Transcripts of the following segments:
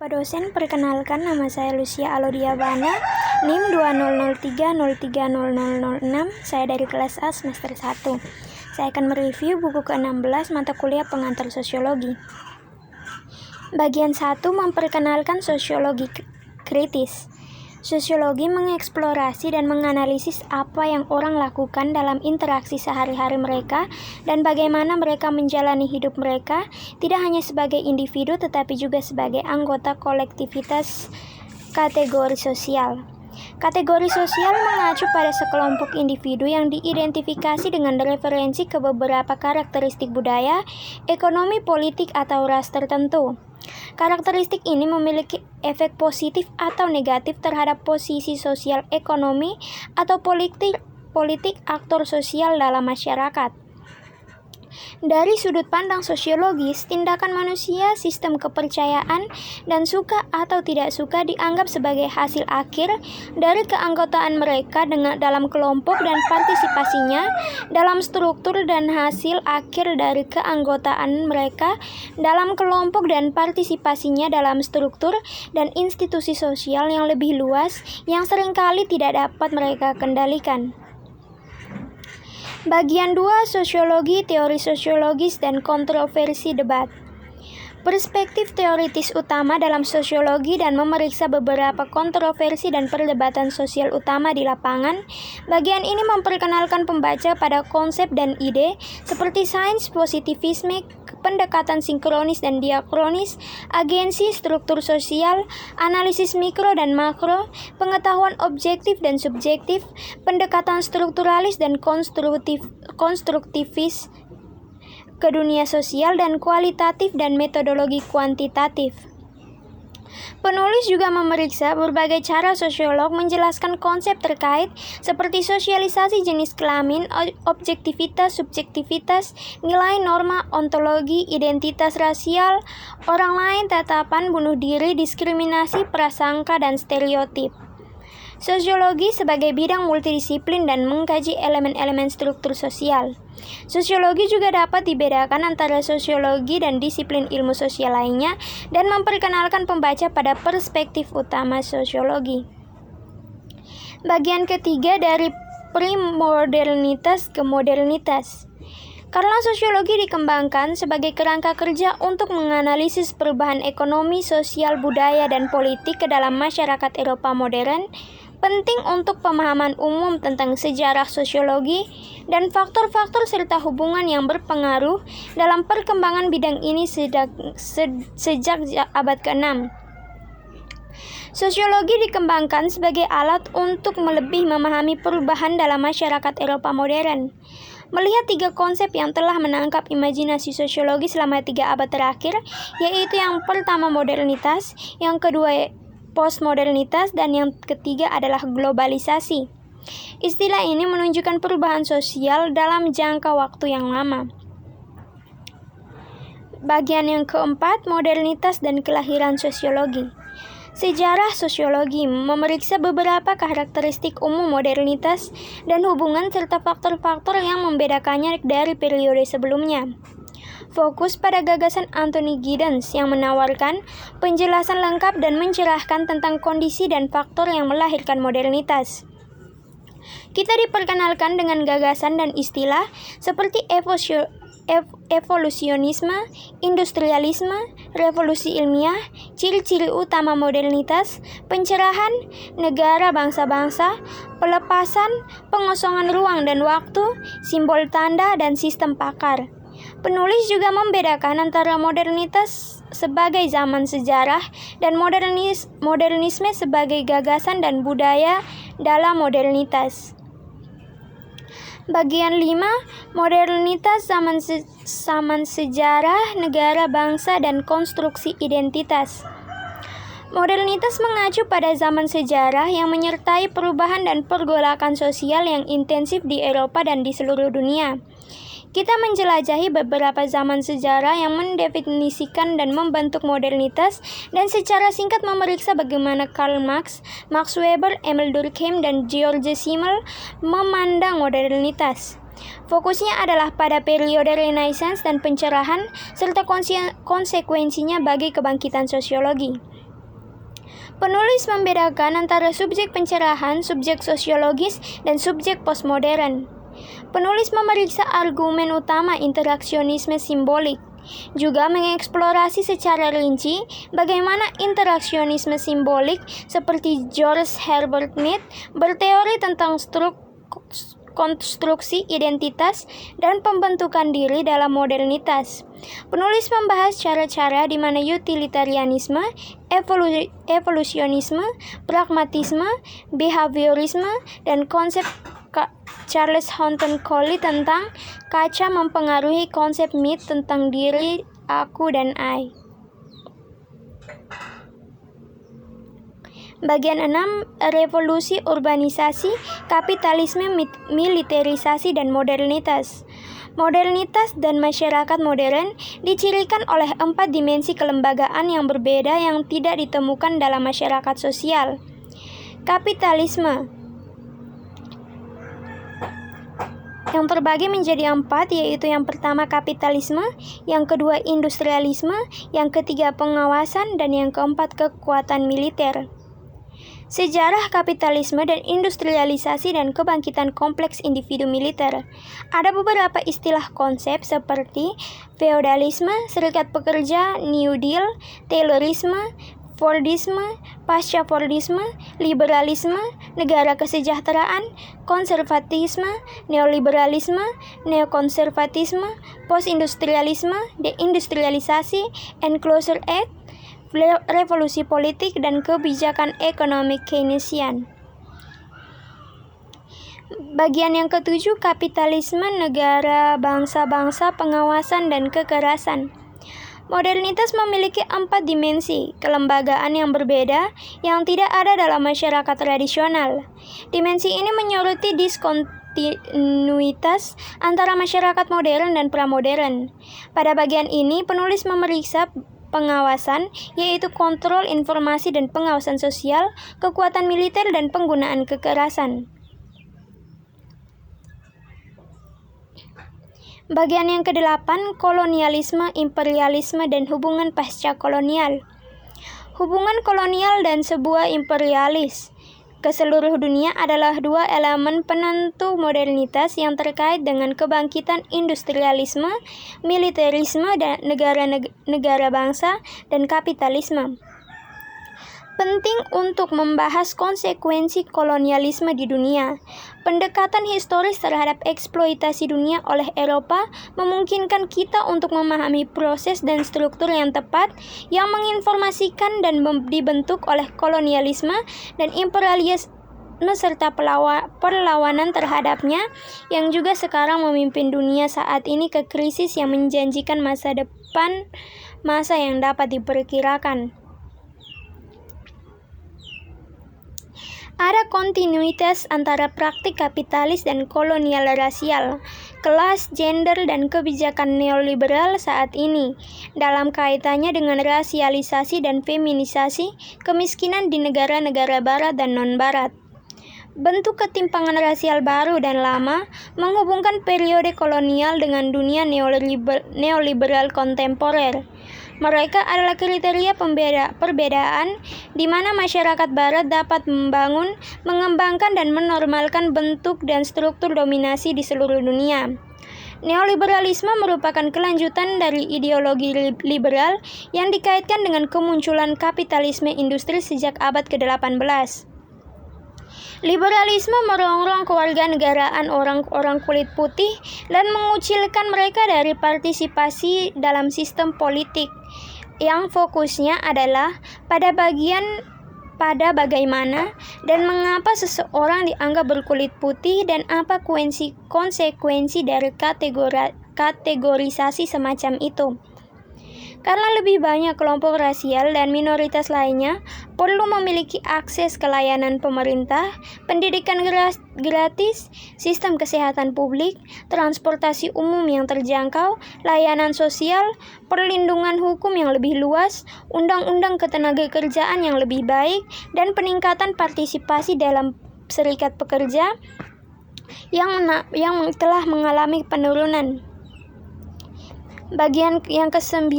Pak dosen, perkenalkan nama saya Lucia Alodiabana, NIM 2003030006, saya dari kelas A semester 1. Saya akan mereview buku ke-16 mata kuliah pengantar sosiologi. Bagian 1 memperkenalkan sosiologi kritis. Sosiologi mengeksplorasi dan menganalisis apa yang orang lakukan dalam interaksi sehari-hari mereka dan bagaimana mereka menjalani hidup mereka, tidak hanya sebagai individu tetapi juga sebagai anggota kolektivitas kategori sosial. Kategori sosial mengacu pada sekelompok individu yang diidentifikasi dengan referensi ke beberapa karakteristik budaya, ekonomi, politik, atau ras tertentu. Karakteristik ini memiliki efek positif atau negatif terhadap posisi sosial, ekonomi, atau politik aktor sosial dalam masyarakat. Dari sudut pandang sosiologis, tindakan manusia, sistem kepercayaan, dan suka atau tidak suka dianggap sebagai hasil akhir dari keanggotaan mereka dalam kelompok dan partisipasinya dalam struktur dan hasil akhir dari keanggotaan mereka dalam kelompok dan partisipasinya dalam struktur dan institusi sosial yang lebih luas yang seringkali tidak dapat mereka kendalikan. Bagian 2, Sosiologi, Teori Sosiologis, dan Kontroversi Debat. Perspektif teoritis utama dalam sosiologi dan memeriksa beberapa kontroversi dan perdebatan sosial utama di lapangan. Bagian ini memperkenalkan pembaca pada konsep dan ide seperti sains positivisme, pendekatan sinkronis dan diakronis, agensi, struktur sosial, analisis mikro dan makro, pengetahuan objektif dan subjektif, pendekatan strukturalis dan konstruktivis ke dunia sosial dan kualitatif dan metodologi kuantitatif. Penulis juga memeriksa berbagai cara sosiolog menjelaskan konsep terkait seperti sosialisasi jenis kelamin, objektivitas, subjektivitas, nilai, norma, ontologi, identitas rasial, orang lain, tatapan, bunuh diri, diskriminasi, prasangka, dan stereotip. Sosiologi sebagai bidang multidisiplin dan mengkaji elemen-elemen struktur sosial. Sosiologi juga dapat dibedakan antara sosiologi dan disiplin ilmu sosial lainnya dan memperkenalkan pembaca pada perspektif utama sosiologi. Bagian ketiga, dari premodernitas ke modernitas. Karena sosiologi dikembangkan sebagai kerangka kerja untuk menganalisis perubahan ekonomi, sosial, budaya, dan politik ke dalam masyarakat Eropa modern, penting untuk pemahaman umum tentang sejarah sosiologi dan faktor-faktor serta hubungan yang berpengaruh dalam perkembangan bidang ini sejak abad ke-6. Sosiologi dikembangkan sebagai alat untuk lebih memahami perubahan dalam masyarakat Eropa modern. Melihat 3 konsep yang telah menangkap imajinasi sosiologi selama 3 abad terakhir, yaitu yang pertama modernitas, yang kedua postmodernitas, dan yang ketiga adalah globalisasi. Istilah ini menunjukkan perubahan sosial dalam jangka waktu yang lama. Bagian yang keempat, modernitas dan kelahiran sosiologi. Sejarah sosiologi memeriksa beberapa karakteristik umum modernitas dan hubungan serta faktor-faktor yang membedakannya dari periode sebelumnya. Fokus pada gagasan Anthony Giddens yang menawarkan penjelasan lengkap dan mencerahkan tentang kondisi dan faktor yang melahirkan modernitas. Kita diperkenalkan dengan gagasan dan istilah seperti evolusionisme, industrialisme, revolusi ilmiah, ciri-ciri utama modernitas, pencerahan, negara bangsa-bangsa, pelepasan, pengosongan ruang dan waktu, simbol tanda, dan sistem pakar. Penulis juga membedakan antara modernitas sebagai zaman sejarah dan modernisme sebagai gagasan dan budaya dalam modernitas. Bagian 5, modernitas zaman sejarah, negara bangsa, dan konstruksi identitas. Modernitas mengacu pada zaman sejarah yang menyertai perubahan dan pergolakan sosial yang intensif di Eropa dan di seluruh dunia. Kita menjelajahi beberapa zaman sejarah yang mendefinisikan dan membentuk modernitas dan secara singkat memeriksa bagaimana Karl Marx, Max Weber, Emil Durkheim, dan George Simmel memandang modernitas. Fokusnya adalah pada periode Renaissance dan pencerahan serta konsekuensinya bagi kebangkitan sosiologi. Penulis membedakan antara subjek pencerahan, subjek sosiologis, dan subjek postmodern. Penulis memeriksa argumen utama interaksionisme simbolik, juga mengeksplorasi secara rinci bagaimana interaksionisme simbolik seperti George Herbert Mead berteori tentang konstruksi identitas dan pembentukan diri dalam modernitas. Penulis membahas cara-cara di mana utilitarianisme, evolusionisme, pragmatisme, behaviorisme, dan konsep Charles Houghton Coley tentang kaca mempengaruhi konsep Mead tentang diri, aku, dan I. Bagian 6. Revolusi urbanisasi, kapitalisme, militerisasi, dan modernitas. Modernitas dan masyarakat modern dicirikan oleh 4 dimensi kelembagaan yang berbeda yang tidak ditemukan dalam masyarakat sosial. Kapitalisme yang terbagi menjadi 4, yaitu yang pertama kapitalisme, yang kedua industrialisme, yang ketiga pengawasan, dan yang keempat kekuatan militer. Sejarah kapitalisme dan industrialisasi dan kebangkitan kompleks individu militer. Ada beberapa istilah konsep seperti feodalisme, serikat pekerja, New Deal, Taylorisme, Fordisme, pasca Fordisme, liberalisme, negara kesejahteraan, konservatisme, neoliberalisme, neokonservatisme, postindustrialisme, deindustrialisasi, enclosure act, revolusi politik, dan kebijakan ekonomi Keynesian. Bagian yang ke-7, kapitalisme, negara, bangsa-bangsa, pengawasan, dan kekerasan. Modernitas memiliki 4 dimensi kelembagaan yang berbeda yang tidak ada dalam masyarakat tradisional. Dimensi ini menyoroti diskontinuitas antara masyarakat modern dan pramodern. Pada bagian ini, penulis memeriksa pengawasan, yaitu kontrol informasi dan pengawasan sosial, kekuatan militer, dan penggunaan kekerasan. Bagian yang ke-8, kolonialisme, imperialisme, dan hubungan pasca kolonial. Hubungan kolonial dan sebuah imperialis ke seluruh dunia adalah 2 elemen penentu modernitas yang terkait dengan kebangkitan industrialisme, militerisme, dan negara bangsa, dan kapitalisme. Penting untuk membahas konsekuensi kolonialisme di dunia. Pendekatan historis terhadap eksploitasi dunia oleh Eropa memungkinkan kita untuk memahami proses dan struktur yang tepat yang menginformasikan dan dibentuk oleh kolonialisme dan imperialisme serta perlawanan terhadapnya yang juga sekarang memimpin dunia saat ini ke krisis yang menjanjikan masa depan masa yang dapat diperkirakan. Ada kontinuitas antara praktik kapitalis dan kolonial rasial, kelas, gender, dan kebijakan neoliberal saat ini dalam kaitannya dengan rasialisasi dan feminisasi kemiskinan di negara-negara barat dan non-barat. Bentuk ketimpangan rasial baru dan lama menghubungkan periode kolonial dengan dunia neoliberal kontemporer. Mereka adalah kriteria perbedaan di mana masyarakat barat dapat membangun, mengembangkan, dan menormalkan bentuk dan struktur dominasi di seluruh dunia. Neoliberalisme merupakan kelanjutan dari ideologi liberal yang dikaitkan dengan kemunculan kapitalisme industri sejak abad ke-18. Liberalisme merongrong kewarganegaraan orang-orang kulit putih dan mengucilkan mereka dari partisipasi dalam sistem politik, yang fokusnya adalah pada bagaimana dan mengapa seseorang dianggap berkulit putih dan apa konsekuensi dari kategorisasi semacam itu. Karena lebih banyak kelompok rasial dan minoritas lainnya perlu memiliki akses ke layanan pemerintah, pendidikan gratis, sistem kesehatan publik, transportasi umum yang terjangkau, layanan sosial, perlindungan hukum yang lebih luas, undang-undang ketenagakerjaan yang lebih baik, dan peningkatan partisipasi dalam serikat pekerja yang telah mengalami penurunan. Bagian yang ke-9,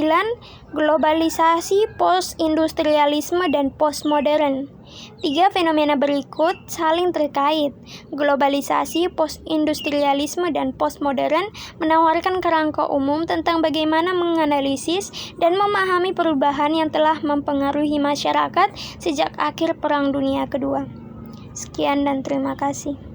globalisasi, post-industrialisme, dan postmodern. 3 fenomena berikut saling terkait. Globalisasi, post-industrialisme, dan postmodern menawarkan kerangka umum tentang bagaimana menganalisis dan memahami perubahan yang telah mempengaruhi masyarakat sejak akhir Perang Dunia Kedua. Sekian dan terima kasih.